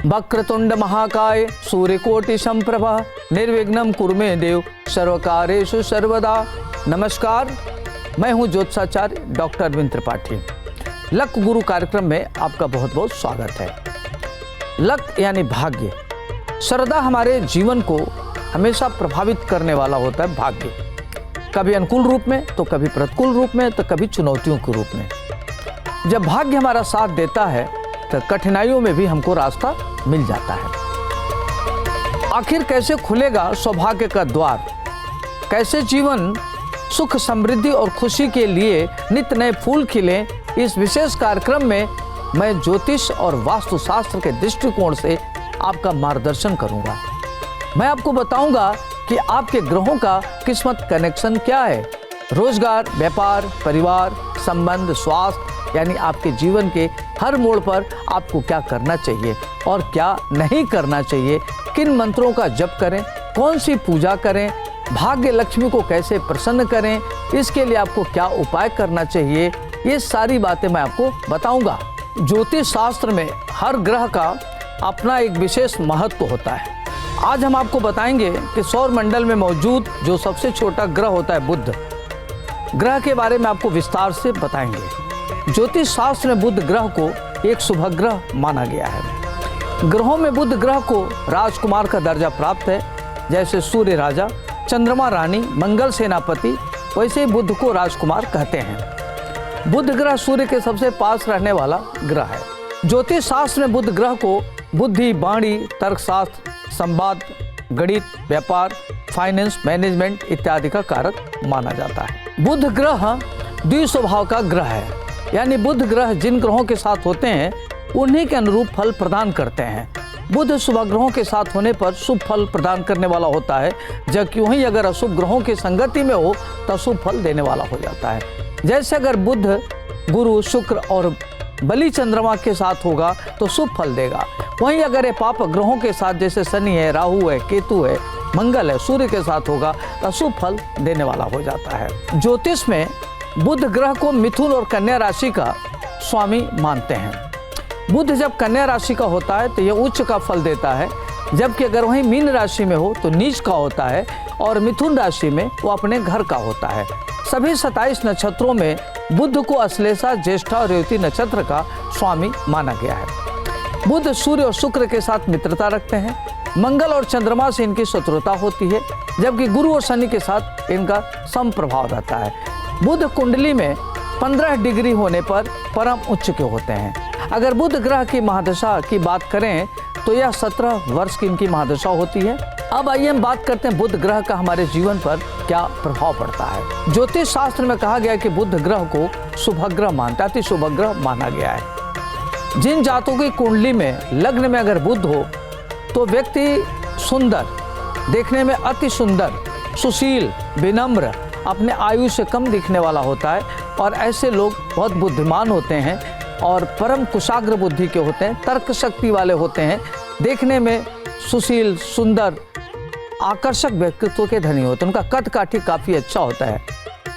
वक्रतुंड महाकाय सूर्यकोटि समप्रभा निर्विघ्नं कुरु मे देव सर्वकार्येषु सर्वदा। नमस्कार, मैं हूं ज्योतिषाचार्य डॉक्टर अरविंद त्रिपाठी। लक गुरु कार्यक्रम में आपका बहुत बहुत स्वागत है। लक यानी भाग्य। श्रद्धा हमारे जीवन को हमेशा प्रभावित करने वाला होता है। भाग्य कभी अनुकूल रूप में तो कभी प्रतिकूल रूप में तो कभी चुनौतियों के रूप में। जब भाग्य हमारा साथ देता है तो कठिनाइयों में भी हमको रास्ता मिल जाता है। आखिर कैसे खुलेगा सौभाग्य का द्वार, कैसे जीवन सुख समृद्धि और खुशी के लिए नित्य नए फूल खिले, इस विशेष कार्यक्रम में मैं ज्योतिष और वास्तुशास्त्र के दृष्टिकोण से आपका मार्गदर्शन करूंगा। मैं आपको बताऊंगा कि आपके ग्रहों का किस्मत कनेक्शन क्या है। रोजगार, व्यापार, परिवार, संबंध, स्वास्थ्य यानी आपके जीवन के हर मोड़ पर आपको क्या करना चाहिए और क्या नहीं करना चाहिए, किन मंत्रों का जप करें, कौन सी पूजा करें, भाग्य लक्ष्मी को कैसे प्रसन्न करें, इसके लिए आपको क्या उपाय करना चाहिए, ये सारी बातें मैं आपको बताऊंगा। ज्योतिष शास्त्र में हर ग्रह का अपना एक विशेष महत्व होता है। आज हम आपको बताएंगे कि सौर मंडल में मौजूद जो सबसे छोटा ग्रह होता है बुध ग्रह के बारे में आपको विस्तार से बताएंगे। ज्योतिष शास्त्र में बुध ग्रह को एक शुभ ग्रह माना गया है। ग्रहों में बुध ग्रह को राजकुमार का दर्जा प्राप्त है। जैसे सूर्य राजा, चंद्रमा रानी, मंगल सेनापति, वैसे ही बुध को राजकुमार कहते हैं। बुध ग्रह सूर्य के सबसे पास रहने वाला ग्रह है। ज्योतिष शास्त्र में बुध ग्रह को बुद्धि, वाणी, तर्कशास्त्र, संवाद, गणित, व्यापार, फाइनेंस, मैनेजमेंट इत्यादि का कारक माना जाता है। बुध ग्रह द्विस्वभाव का ग्रह है, यानी बुध ग्रह जिन ग्रहों के साथ होते हैं उन्हीं के अनुरूप फल प्रदान करते हैं। बुध शुभ ग्रहों के साथ होने पर शुभ फल प्रदान करने वाला होता है, जबकि वहीं अगर अशुभ ग्रहों की संगति में हो तो अशुभ फल देने वाला हो जाता है। जैसे अगर बुध, गुरु, शुक्र और बलि चंद्रमा के साथ होगा तो शुभ फल देगा। वहीं अगर ये पाप ग्रहों के साथ जैसे शनि है, राहु है, केतु है, मंगल है, सूर्य के साथ होगा तो अशुभ फल देने वाला हो जाता है। ज्योतिष में बुध ग्रह को मिथुन और कन्या राशि का स्वामी मानते हैं। बुध जब कन्या राशि का होता है तो यह उच्च का फल देता है, जबकि अगर वहीं मीन राशि में हो तो नीच का होता है, और मिथुन राशि में वो अपने घर का होता है। सभी 27 नक्षत्रों में बुध को अश्लेषा, ज्येष्ठा और रेवती नक्षत्र का स्वामी माना गया है। बुध सूर्य और शुक्र के साथ मित्रता रखते हैं। मंगल और चंद्रमा से इनकी शत्रुता होती है, जबकि गुरु और शनि के साथ इनका समप्रभाव रहता है। बुध कुंडली में 15 डिग्री होने पर परम उच्च के होते हैं। अगर बुध ग्रह की महादशा की बात करें तो यह 17 वर्ष की इनकी महादशा होती है। अब आइए हम बात करते हैं बुध ग्रह का हमारे जीवन पर क्या प्रभाव पड़ता है। ज्योतिष शास्त्र में कहा गया है कि बुध ग्रह को शुभ ग्रह मानता है, अति शुभ ग्रह माना गया है। जिन जातकों की कुंडली में लग्न में अगर बुध हो तो व्यक्ति सुंदर, देखने में अति सुंदर, सुशील, विनम्र, अपने आयु से कम दिखने वाला होता है, और ऐसे लोग बहुत बुद्धिमान होते हैं और परम कुशाग्र बुद्धि के होते हैं, तर्क शक्ति वाले होते हैं, देखने में सुशील, सुंदर, आकर्षक व्यक्तित्व के धनी होते हैं। उनका कद काठी काफ़ी अच्छा होता है,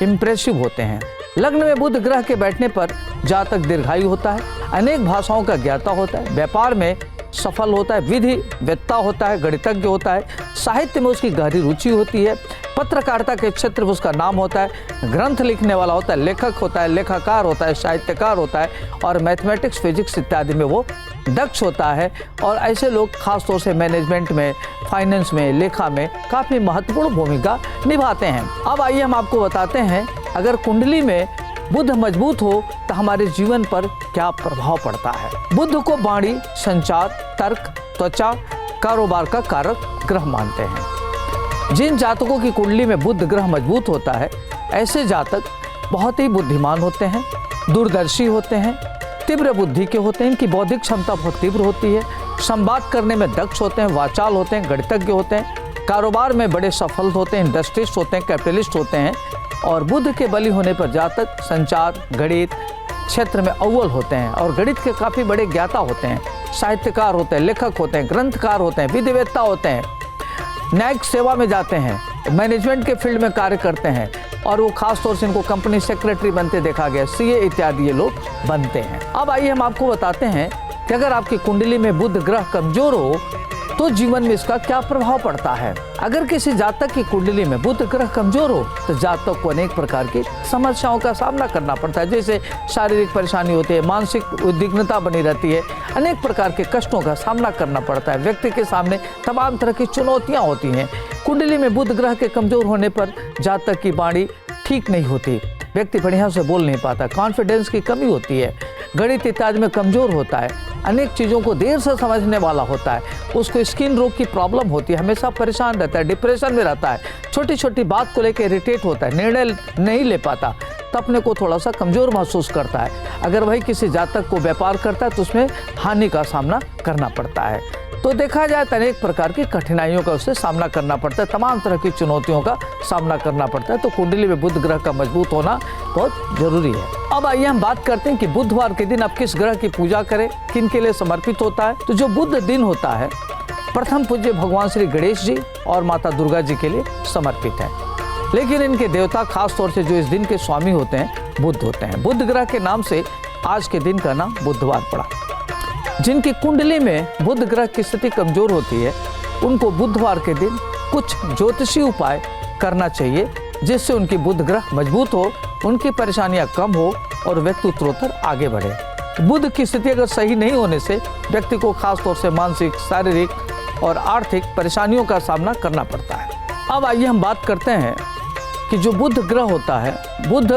इम्प्रेसिव होते हैं। लग्न में बुध ग्रह के बैठने पर जातक दीर्घायु होता है, अनेक भाषाओं का ज्ञाता होता है, व्यापार में सफल होता है, विधि वेत्ता होता है, गणितज्ञ होता है, साहित्य में उसकी गहरी रुचि होती है, पत्रकारिता के क्षेत्र में उसका नाम होता है, ग्रंथ लिखने वाला होता है, लेखक होता है, लेखाकार होता है, साहित्यकार होता है, और मैथमेटिक्स, फिजिक्स इत्यादि में वो दक्ष होता है। और ऐसे लोग खासतौर से मैनेजमेंट में, फाइनेंस में, लेखा में काफ़ी महत्वपूर्ण भूमिका निभाते हैं। अब आइए हम आपको बताते हैं अगर कुंडली में बुध मजबूत हो तो हमारे जीवन पर क्या प्रभाव पड़ता है। बुध को वाणी, संचार, तर्क, त्वचा, कारोबार का कारक ग्रह मानते हैं। जिन जातकों की कुंडली में बुध ग्रह मजबूत होता है, ऐसे जातक बहुत ही बुद्धिमान होते हैं, दूरदर्शी होते हैं, तीव्र बुद्धि के होते हैं, इनकी बौद्धिक क्षमता बहुत तीव्र होती है, संवाद करने में दक्ष होते हैं, वाचाल होते हैं, गणितज्ञ होते हैं, कारोबार में बड़े सफल होते हैं, इंडस्ट्रिस्ट होते हैं, कैपिटलिस्ट होते हैं। और बुध के बली होने पर जातक संचार, गणित क्षेत्र में अव्वल होते हैं, और गणित के काफ़ी बड़े ज्ञाता होते हैं, साहित्यकार होते हैं, लेखक होते हैं, ग्रंथकार होते हैं, विधिवेत्ता होते हैं, न्यायिक सेवा में जाते हैं, मैनेजमेंट के फील्ड में कार्य करते हैं, और वो खास तौर से इनको कंपनी सेक्रेटरी बनते देखा गया, सीए इत्यादि ये लोग बनते हैं। अब आइए हम आपको बताते हैं कि अगर आपकी कुंडली में बुध ग्रह कमजोर हो तो जीवन में इसका क्या प्रभाव पड़ता है। अगर किसी जातक की कुंडली में बुध ग्रह कमजोर हो तो जातक को अनेक प्रकार की समस्याओं का सामना करना पड़ता है, जैसे शारीरिक परेशानी होती है, मानसिक उद्विग्नता बनी रहती है, अनेक प्रकार के कष्टों का सामना करना पड़ता है। व्यक्ति के सामने तमाम तरह की चुनौतियां होती हैं। कुंडली में बुध ग्रह के कमजोर होने पर जातक की वाणी ठीक नहीं होती, व्यक्ति बढ़िया से बोल नहीं पाता, कॉन्फिडेंस की कमी होती है, गणित इत्यादि में कमजोर होता है, अनेक चीज़ों को देर से समझने वाला होता है, उसको स्किन रोग की प्रॉब्लम होती है, हमेशा परेशान रहता है, डिप्रेशन में रहता है, छोटी छोटी बात को लेकर इरिटेट होता है, निर्णय नहीं ले पाता, तो अपने को थोड़ा सा कमज़ोर महसूस करता है। अगर वही किसी जातक को व्यापार करता है तो उसमें हानि का सामना करना पड़ता है। तो देखा जाए तो अनेक प्रकार की कठिनाइयों का उससे सामना करना पड़ता है, तमाम तरह की चुनौतियों का सामना करना पड़ता है। तो कुंडली में बुध ग्रह का मजबूत होना बहुत जरूरी है। अब आइए हम बात करते हैं कि बुधवार के दिन आप किस ग्रह की पूजा करें, किन के लिए समर्पित होता है। तो जो बुध दिन होता है प्रथम पूज्य भगवान श्री गणेश जी और माता दुर्गा जी के लिए समर्पित है, लेकिन इनके देवता खास तौर से जो इस दिन के स्वामी होते हैं बुध होते हैं। बुध ग्रह के नाम से आज के दिन का नाम बुधवार पड़ा। जिनकी कुंडली में बुध ग्रह की स्थिति कमजोर होती है उनको बुधवार के दिन कुछ ज्योतिषी उपाय करना चाहिए, जिससे उनकी बुध ग्रह मजबूत हो, उनकी परेशानियां कम हो और व्यक्ति उत्तरोत्तर आगे बढ़े। बुध की स्थिति अगर सही नहीं होने से व्यक्ति को खास तौर से मानसिक, शारीरिक और आर्थिक परेशानियों का सामना करना पड़ता है। अब आइए हम बात करते हैं कि जो बुध ग्रह होता है, बुध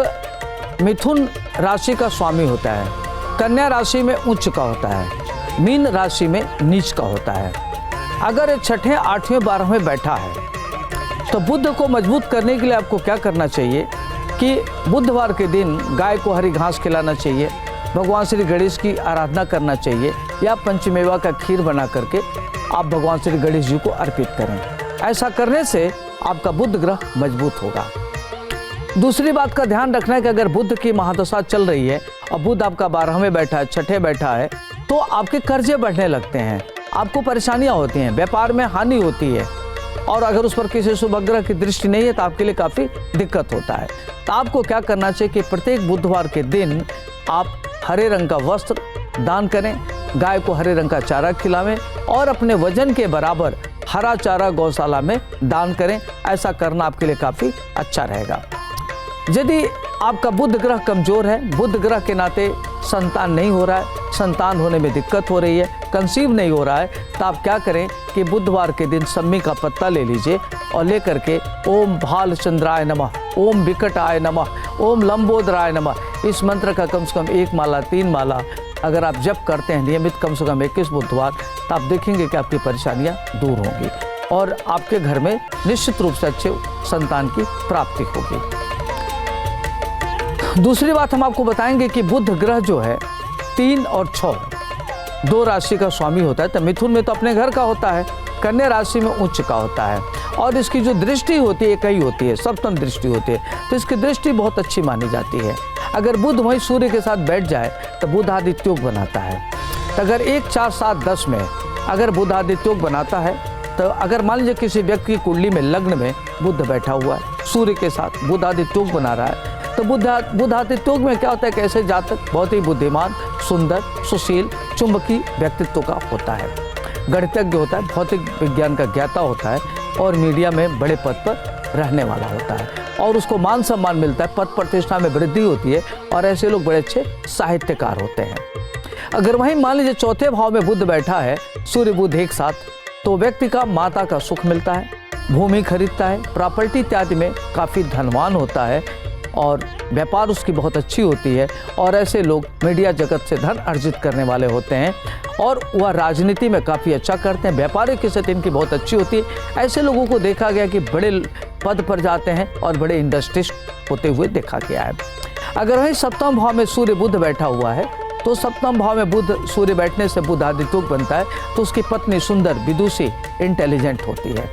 मिथुन राशि का स्वामी होता है, कन्या राशि में उच्च का होता है, मीन राशि में नीच का होता है। अगर ये छठे, आठवें, 12वें बैठा है तो बुध को मजबूत करने के लिए आपको क्या करना चाहिए कि बुधवार के दिन गाय को हरी घास खिलाना चाहिए, भगवान श्री गणेश की आराधना करना चाहिए या पंचमेवा का खीर बना करके आप भगवान श्री गणेश जी को अर्पित करें। ऐसा करने से आपका बुध ग्रह मजबूत होगा। दूसरी बात का ध्यान रखना है कि अगर बुध की महादशा चल रही है और बुध आपका 12वें बैठा है, छठे बैठा है, तो आपके कर्जे बढ़ने लगते हैं, आपको परेशानियां होती हैं, व्यापार में हानि होती है, और अगर उस पर किसी शुभ ग्रह की दृष्टि नहीं है तो आपके लिए काफ़ी दिक्कत होता है। तो आपको क्या करना चाहिए कि प्रत्येक बुधवार के दिन आप हरे रंग का वस्त्र दान करें, गाय को हरे रंग का चारा खिलावें और अपने वजन के बराबर हरा चारा गौशाला में दान करें। ऐसा करना आपके लिए काफ़ी अच्छा रहेगा। यदि आपका बुध ग्रह कमजोर है, बुध ग्रह के नाते संतान नहीं हो रहा है, संतान होने में दिक्कत हो रही है, कंसीव नहीं हो रहा है, तो आप क्या करें कि बुधवार के दिन सम्मी का पत्ता ले लीजिए और लेकर के ओम भालचंद्राय नमः, ओम विकटाय नमः, ओम लंबोदराय नमः, इस मंत्र का कम से कम 1 माला 3 माला अगर आप जप करते हैं नियमित कम से कम 21 बुधवार, तो आप देखेंगे कि आपकी परेशानियां दूर होंगी और आपके घर में निश्चित रूप से अच्छे संतान की प्राप्ति होगी। दूसरी बात हम आपको बताएंगे कि बुध ग्रह जो है 3 और 6 2 राशि का स्वामी होता है। तो मिथुन में तो अपने घर का होता है, कन्या राशि में उच्च का होता है, और इसकी जो दृष्टि होती है कई होती है, सप्तम दृष्टि होती है, तो इसकी दृष्टि बहुत अच्छी मानी जाती है। अगर बुध वहीं सूर्य के साथ बैठ जाए तो बुध आदित्य योग बनाता है। तो अगर 1, 4, 7, 10 में अगर बुध आदित्य योग बनाता है, तो अगर मान लीजिए किसी व्यक्ति की कुंडली में लग्न में बुध बैठा हुआ है, सूर्य के साथ बुध आदित्य योग बना रहा है, तो बुध आदित्य योग में क्या होता है, कैसे जातक बहुत ही बुद्धिमान, सुंदर, सुशील, चुंबकी व्यक्तित्व का होता है, गणितज्ञ होता है, भौतिक विज्ञान का ज्ञाता होता है और मीडिया में बड़े पद पर रहने वाला होता है और उसको मान सम्मान मिलता है, पद प्रतिष्ठा में वृद्धि होती है और ऐसे लोग बड़े अच्छे साहित्यकार होते हैं। अगर वहीं मान लीजिए चौथे भाव में बुध बैठा है, सूर्य बुध एक साथ, तो व्यक्ति का माता का सुख मिलता है, भूमि खरीदता है, प्रॉपर्टी इत्यादि में काफ़ी धनवान होता है और व्यापार उसकी बहुत अच्छी होती है और ऐसे लोग मीडिया जगत से धन अर्जित करने वाले होते हैं और वह राजनीति में काफ़ी अच्छा करते हैं, व्यापारिक स्थिति इनकी बहुत अच्छी होती है। ऐसे लोगों को देखा गया कि बड़े पद पर जाते हैं और बड़े इंडस्ट्रिस्ट होते हुए देखा गया है। अगर वहीं सप्तम भाव में सूर्य बुध बैठा हुआ है, तो सप्तम भाव में बुध सूर्य बैठने से बुध आदित्य योग बनता है, तो उसकी पत्नी सुंदर, विदुषी, इंटेलिजेंट होती है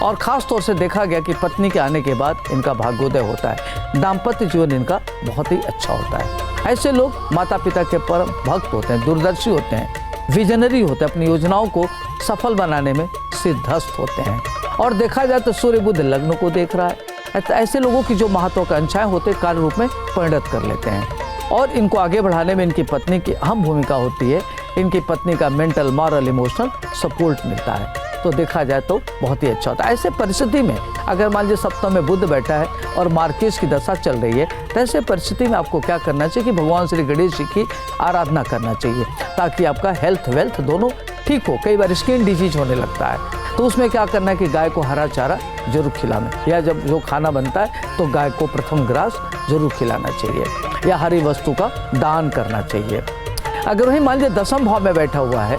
और ख़ास तौर से देखा गया कि पत्नी के आने के बाद इनका भाग्योदय होता है, दाम्पत्य जीवन इनका बहुत ही अच्छा होता है। ऐसे लोग माता पिता के परम भक्त होते हैं, दूरदर्शी होते हैं, विजनरी होते हैं, अपनी योजनाओं को सफल बनाने में सिद्धस्त होते हैं। और देखा जाए तो सूर्य बुध लग्न को देख रहा है, तो ऐसे लोगों की जो महत्वाकांक्षाएं होते हैं कार्य रूप में परिणत कर लेते हैं और इनको आगे बढ़ाने में इनकी पत्नी की अहम भूमिका होती है इनकी पत्नी का मेंटल, मॉरल, इमोशनल सपोर्ट मिलता है। तो देखा जाए तो बहुत ही अच्छा होता है। ऐसे परिस्थिति में अगर मान लीजिए सप्तम में बुध बैठा है और मार्केज की दशा चल रही है, तो ऐसे परिस्थिति में आपको क्या करना चाहिए कि भगवान श्री गणेश जी की आराधना करना चाहिए, ताकि आपका हेल्थ वेल्थ दोनों ठीक हो। कई बार स्किन डिजीज होने लगता है, तो उसमें क्या करना है कि गाय को हरा चारा जरूर खिलाना, या जब जो खाना बनता है तो गाय को प्रथम ग्रास जरूर खिलाना चाहिए, या हरी वस्तु का दान करना चाहिए। अगर वही मान लीजिए दसम भाव में बैठा हुआ है,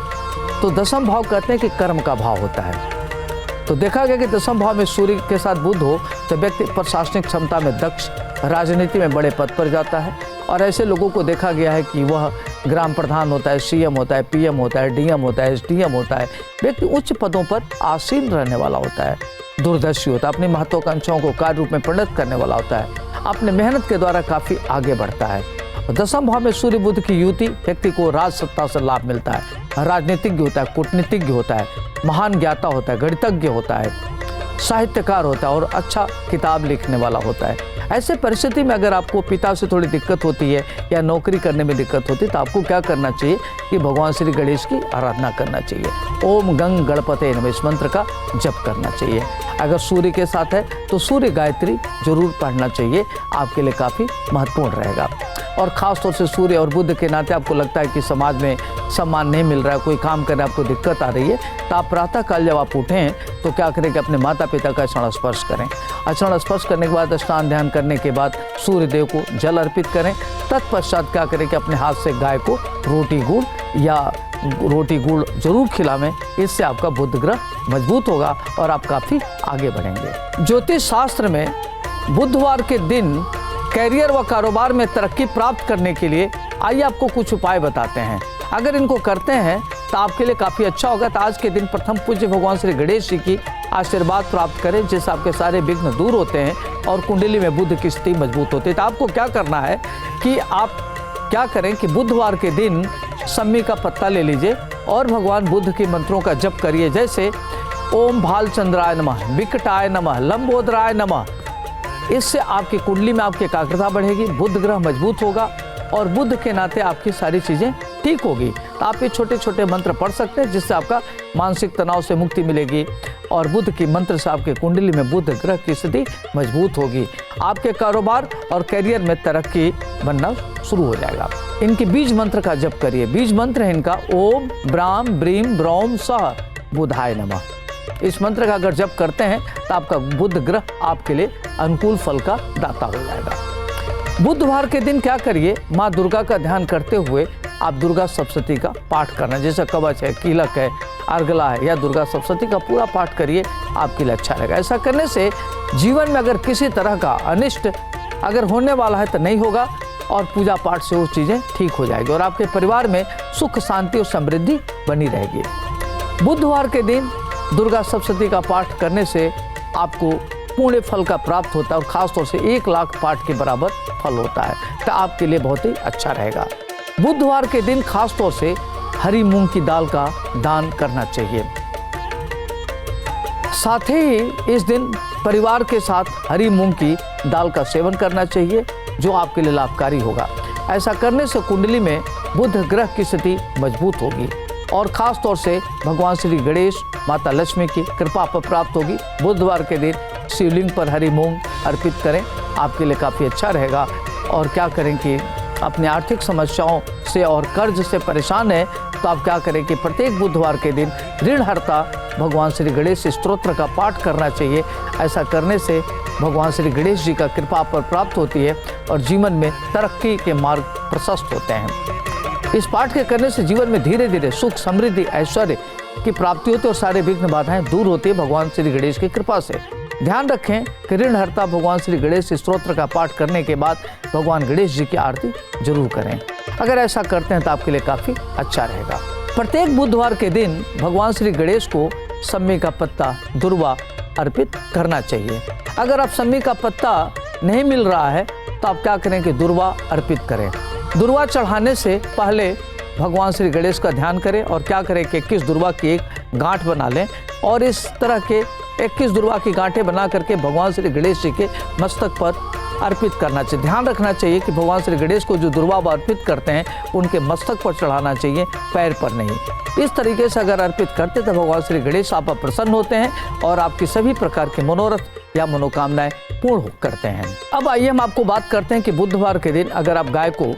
तो दसम भाव कहते हैं कि कर्म का भाव होता है। तो देखा गया कि दसम भाव में सूर्य के साथ बुध हो तो व्यक्ति प्रशासनिक क्षमता में दक्ष, राजनीति में बड़े पद पर जाता है, और ऐसे लोगों को देखा गया है कि वह ग्राम प्रधान होता है, सीएम होता है, पीएम होता है, डीएम होता है, एसडीएम होता है। व्यक्ति उच्च पदों पर आसीन रहने वाला होता है, दूरदर्शी होता है, अपनी महत्वाकांक्षाओं को कार्य रूप में परिणत करने वाला होता है, अपने मेहनत के द्वारा काफ़ी आगे बढ़ता है। दसम भाव में सूर्य बुध की युति व्यक्ति को राज सत्ता से लाभ मिलता है, राजनीतिज्ञ होता है, कूटनीतिज्ञ होता है, महान ज्ञाता होता है, गणितज्ञ होता है, साहित्यकार होता है और अच्छा किताब लिखने वाला होता है। ऐसे परिस्थिति में अगर आपको पिता से थोड़ी दिक्कत होती है या नौकरी करने में दिक्कत होती है, तो आपको क्या करना चाहिए कि भगवान श्री गणेश की आराधना करना चाहिए। ओम गंग गणपते नमः इस मंत्र का जप करना चाहिए। अगर सूर्य के साथ है तो सूर्य गायत्री जरूर पढ़ना चाहिए, आपके लिए काफ़ी महत्वपूर्ण रहेगा। और ख़ास तौर से सूर्य और बुध के नाते आपको लगता है कि समाज में सम्मान नहीं मिल रहा है, कोई काम करने आपको दिक्कत आ रही है, तो आप प्रातःकाल जब आप उठें तो क्या करें कि अपने माता पिता का चरण स्पर्श करें। चरण स्पर्श करने के बाद स्नान ध्यान करने के बाद सूर्य देव को जल अर्पित करें। तत्पश्चात क्या करें कि अपने हाथ से गाय को रोटी गुड़ जरूर खिलावें। इससे आपका बुध ग्रह मजबूत होगा और आप काफ़ी आगे बढ़ेंगे। ज्योतिष शास्त्र में बुधवार के दिन कैरियर व कारोबार में तरक्की प्राप्त करने के लिए आइए आपको कुछ उपाय बताते हैं। अगर इनको करते हैं तो आपके लिए काफ़ी अच्छा होगा। तो आज के दिन प्रथम पूज्य भगवान श्री गणेश जी की आशीर्वाद प्राप्त करें, जिससे आपके सारे विघ्न दूर होते हैं और कुंडली में बुध की स्थिति मजबूत होती है। तो आपको क्या करना है कि आप क्या करें कि बुधवार के दिन सम्मी का पत्ता ले लीजिए और भगवान बुद्ध के मंत्रों का जप करिए, जैसे ओम भालचंद्राय नमः, विकटाय नमः, लंबोदराय नमः। इससे आपकी कुंडली में आपकी एकाग्रता बढ़ेगी, बुध ग्रह मजबूत होगा और बुध के नाते आपकी सारी चीज़ें ठीक होगी। तो आप ये छोटे छोटे मंत्र पढ़ सकते हैं, जिससे आपका मानसिक तनाव से मुक्ति मिलेगी और बुध की मंत्र से आपके कुंडली में बुध ग्रह की स्थिति मजबूत होगी। आपके कारोबार और करियर में तरक्की बनना शुरू हो जाएगा। इनके बीज मंत्र का जप करिए। बीज मंत्र है इनका ओम ब्राम ब्रीम ब्रौम सह बुधाय नमः। इस मंत्र का अगर जप करते हैं तो आपका बुध ग्रह आपके लिए अनुकूल फल का दाता हो जाएगा। बुधवार के दिन क्या करिए, माँ दुर्गा का ध्यान करते हुए आप दुर्गा सप्तशती का पाठ करना, जैसे कवच है, कीलक है, अर्गला है, या दुर्गा सप्तशती का पूरा पाठ करिए, आपके लिए अच्छा रहेगा। ऐसा करने से जीवन में अगर किसी तरह का अनिष्ट अगर होने वाला है तो नहीं होगा और पूजा पाठ से वो चीज़ें ठीक हो जाएगी और आपके परिवार में सुख शांति और समृद्धि बनी रहेगी। बुधवार के दिन दुर्गा सप्तशती का पाठ करने से आपको पूर्ण फल का प्राप्त होता है और ख़ासतौर से 1 लाख पाठ के बराबर फल होता है। तो आपके लिए बहुत ही अच्छा रहेगा। बुधवार के दिन खास तौर से हरी मूंग की दाल का दान करना चाहिए। साथ ही इस दिन परिवार के साथ हरी मूंग की दाल का सेवन करना चाहिए, जो आपके लिए लाभकारी होगा। ऐसा करने से कुंडली में बुध ग्रह की स्थिति मजबूत होगी और ख़ास तौर से भगवान श्री गणेश, माता लक्ष्मी की कृपा पर प्राप्त होगी। बुधवार के दिन शिवलिंग पर हरी मूंग अर्पित करें, आपके लिए काफ़ी अच्छा रहेगा। और क्या करें कि अपनी आर्थिक समस्याओं से और कर्ज से परेशान है तो आप क्या करें कि प्रत्येक बुधवार के दिन ऋणहर्ता भगवान श्री गणेश स्तोत्र का पाठ करना चाहिए। ऐसा करने से भगवान श्री गणेश जी का कृपा पर प्राप्त होती है और जीवन में तरक्की के मार्ग प्रशस्त होते हैं। इस पाठ के करने से जीवन में धीरे धीरे सुख, समृद्धि, ऐश्वर्य की प्राप्ति होती है और सारे विघ्न बाधाएं दूर होती है भगवान श्री गणेश की कृपा से। ध्यान रखें कि ऋणहर्ता भगवान श्री गणेश स्तोत्र का पाठ करने के बाद भगवान गणेश जी की आरती जरूर करें। अगर ऐसा करते हैं तो आपके लिए काफ़ी अच्छा रहेगा। प्रत्येक बुधवार के दिन भगवान श्री गणेश को सम्मी का पत्ता, दुर्वा अर्पित करना चाहिए। अगर आप सम्मी का पत्ता नहीं मिल रहा है तो आप क्या करें कि दुर्वा अर्पित करें। दुर्वा चढ़ाने से पहले भगवान श्री गणेश का ध्यान करें और क्या करें कि 21 दुर्वा की एक गांठ बना लें और इस तरह के 21 दुर्वा की गांठें बना करके भगवान श्री गणेश जी के मस्तक पर अर्पित करना चाहिए। ध्यान रखना चाहिए कि भगवान श्री गणेश को जो दुर्वा अर्पित करते हैं उनके मस्तक पर चढ़ाना चाहिए, पैर पर नहीं। इस तरीके से अगर अर्पित करते तो भगवान श्री गणेश आप पर प्रसन्न होते हैं और आपकी सभी प्रकार के मनोरथ या मनोकामनाएं पूर्ण करते हैं। अब आइए हम आपको बात करते हैं कि बुधवार के दिन अगर आप गाय को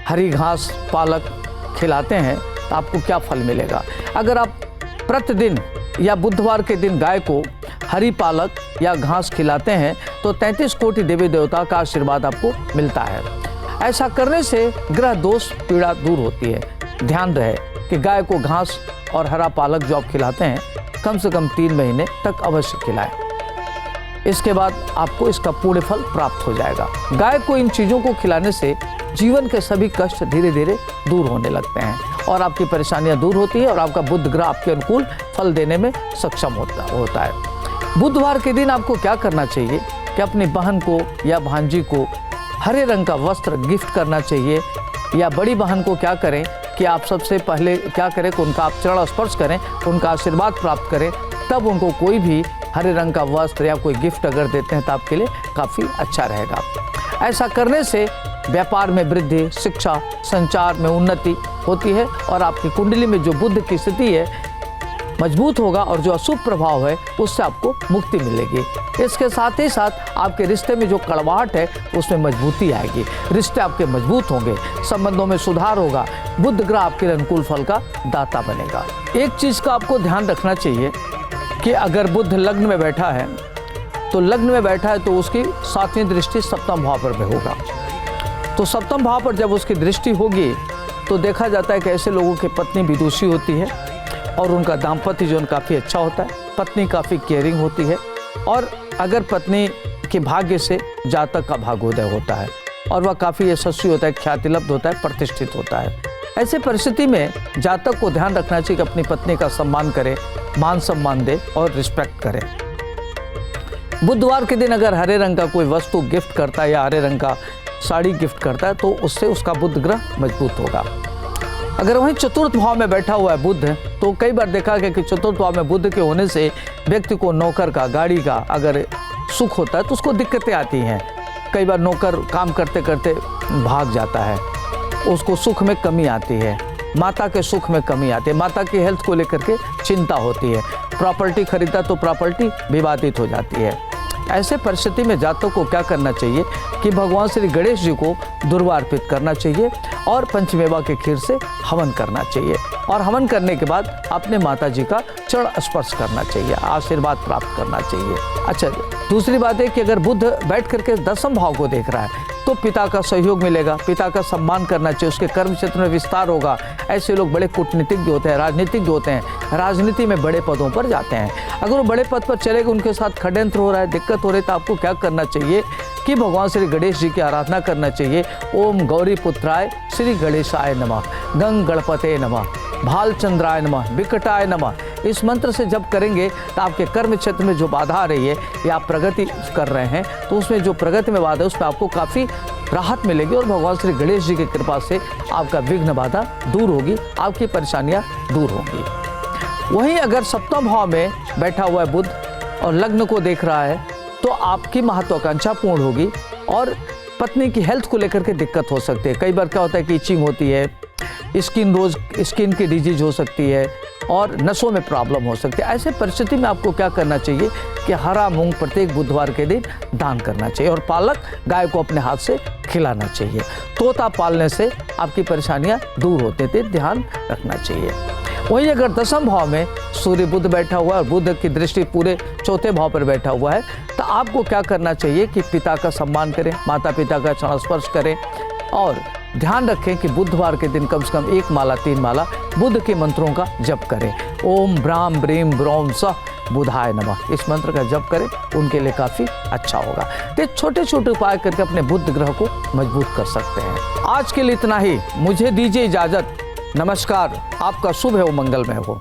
हरी घास पालक खिलाते हैं तो आपको क्या फल मिलेगा। अगर आप प्रतिदिन या बुधवार के दिन गाय को हरी पालक या घास खिलाते हैं तो 33 कोटि देवी देवता का आशीर्वाद आपको मिलता है। ऐसा करने से ग्रह दोष पीड़ा दूर होती है। ध्यान रहे कि गाय को घास और हरा पालक जो आप खिलाते हैं कम से कम 3 महीने तक अवश्य खिलाएं। इसके बाद आपको इसका पूर्ण फल प्राप्त हो जाएगा। गाय को इन चीज़ों को खिलाने से जीवन के सभी कष्ट धीरे धीरे दूर होने लगते हैं और आपकी परेशानियां दूर होती है और आपका बुध ग्रह आपके अनुकूल फल देने में सक्षम होता है। बुधवार के दिन आपको क्या करना चाहिए कि अपनी बहन को या भांजी को हरे रंग का वस्त्र गिफ्ट करना चाहिए, या बड़ी बहन को क्या करें कि आप सबसे पहले क्या करें कि उनका आप चरण स्पर्श करें, उनका आशीर्वाद प्राप्त करें, तब उनको कोई भी हरे रंग का वस्त्र या कोई गिफ्ट अगर देते हैं तो आपके लिए काफ़ी अच्छा रहेगा। ऐसा करने से व्यापार में वृद्धि, शिक्षा, संचार में उन्नति होती है और आपकी कुंडली में जो बुध की स्थिति है मजबूत होगा और जो अशुभ प्रभाव है उससे आपको मुक्ति मिलेगी। इसके साथ ही साथ आपके रिश्ते में जो कड़वाहट है उसमें मजबूती आएगी, रिश्ते आपके मजबूत होंगे, संबंधों में सुधार होगा, बुध ग्रह आपके लिए अनुकूल फल का दाता बनेगा। एक चीज़ का आपको ध्यान रखना चाहिए कि अगर बुध लग्न में बैठा है तो लग्न में बैठा है तो उसकी 7वीं दृष्टि सप्तम भाव पर भी होगा। तो सप्तम भाव पर जब उसकी दृष्टि होगी तो देखा जाता है कि ऐसे लोगों की पत्नी विदुषी होती है और उनका दाम्पत्य जीवन काफ़ी अच्छा होता है, पत्नी काफ़ी केयरिंग होती है और अगर पत्नी के भाग्य से जातक का भाग्योदय होता है और वह काफ़ी यशस्वी होता है, ख्यातिलब्ध होता है, प्रतिष्ठित होता है। ऐसे परिस्थिति में जातक को ध्यान रखना चाहिए कि अपनी पत्नी का सम्मान करे, मान सम्मान दे और रिस्पेक्ट करे। बुधवार के दिन अगर हरे रंग का कोई वस्तु गिफ्ट करता है या हरे रंग का साड़ी गिफ्ट करता है तो उससे उसका बुध ग्रह मजबूत होगा। अगर वहीं चतुर्थ भाव में बैठा हुआ है बुध, तो कई बार देखा गया कि चतुर्थ भाव में बुध के होने से व्यक्ति को नौकर का, गाड़ी का अगर सुख होता है तो उसको दिक्कतें आती हैं। कई बार नौकर काम करते करते भाग जाता है, उसको सुख में कमी आती है, माता के सुख में कमी आती है, माता की हेल्थ को लेकर के चिंता होती है, प्रॉपर्टी खरीदा तो प्रॉपर्टी विवादित हो जाती है। ऐसे परिस्थिति में जातक को क्या करना चाहिए कि भगवान श्री गणेश जी को दुर्वा अर्पित करना चाहिए और पंचमेवा के खीर से हवन करना चाहिए और हवन करने के बाद अपने माता जी का चरण स्पर्श करना चाहिए, आशीर्वाद प्राप्त करना चाहिए। अच्छा, दूसरी बात है कि अगर बुध बैठ करके 10वें भाव को देख रहा है तो पिता का सहयोग मिलेगा, पिता का सम्मान करना चाहिए, उसके कर्म क्षेत्र में विस्तार होगा। ऐसे लोग बड़े कूटनीतिज्ञ होते हैं, राजनीतिज्ञ होते हैं, राजनीति में बड़े पदों पर जाते हैं। अगर वो बड़े पद पर चले गए, उनके साथ षड्यंत्र हो रहा है, दिक्कत हो रही है, तो आपको क्या करना चाहिए कि भगवान श्री गणेश जी की आराधना करना चाहिए। ओम गौरी पुत्राय श्री गणेशाय नमः, गंग गणपते नमः, भालचंद्राय नमः, विकटाय नमः। इस मंत्र से जब करेंगे तो आपके कर्म क्षेत्र में जो बाधा आ रही है या आप प्रगति कर रहे हैं तो उसमें जो प्रगति में बाधा है उसमें आपको काफ़ी राहत मिलेगी और भगवान श्री गणेश जी की कृपा से आपका विघ्न बाधा दूर होगी, आपकी परेशानियां दूर होंगी। वहीं अगर सप्तम भाव में बैठा हुआ है बुध और लग्न को देख रहा है तो आपकी महत्वाकांक्षा पूर्ण होगी और पत्नी की हेल्थ को लेकर के दिक्कत हो सकती है। कई बार क्या होता है कि इचिंग होती है, स्किन की डिजीज हो सकती है और नसों में प्रॉब्लम हो सकती है। ऐसे परिस्थिति में आपको क्या करना चाहिए कि हरा मूंग प्रत्येक बुधवार के दिन दान करना चाहिए और पालक गाय को अपने हाथ से खिलाना चाहिए। तोता पालने से आपकी परेशानियां दूर होते थे, ध्यान रखना चाहिए। वहीं अगर 10वें भाव में सूर्य बुध बैठा हुआ है और बुध की दृष्टि पूरे 4थे भाव पर बैठा हुआ है तो आपको क्या करना चाहिए कि पिता का सम्मान करें, माता पिता का चरण स्पर्श करें और ध्यान रखें कि बुधवार के दिन कम से कम 1 माला 3 माला बुध के मंत्रों का जप करें। ओम ब्राह्म ब्रीम ब्रोम सह बुधाय नमः, इस मंत्र का जप करें, उनके लिए काफ़ी अच्छा होगा। तो छोटे छोटे उपाय करके अपने बुध ग्रह को मजबूत कर सकते हैं। आज के लिए इतना ही, मुझे दीजिए इजाज़त। नमस्कार, आपका शुभ है वो मंगलमय हो।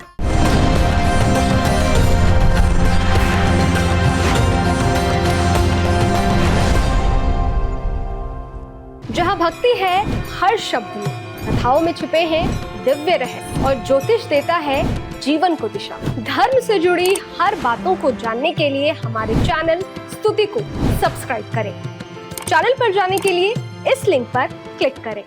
जहाँ भक्ति है हर शब्द में, कथाओं में छुपे हैं दिव्य रहस्य और ज्योतिष देता है जीवन को दिशा। धर्म से जुड़ी हर बातों को जानने के लिए हमारे चैनल स्तुति को सब्सक्राइब करें। चैनल पर जाने के लिए इस लिंक पर क्लिक करें।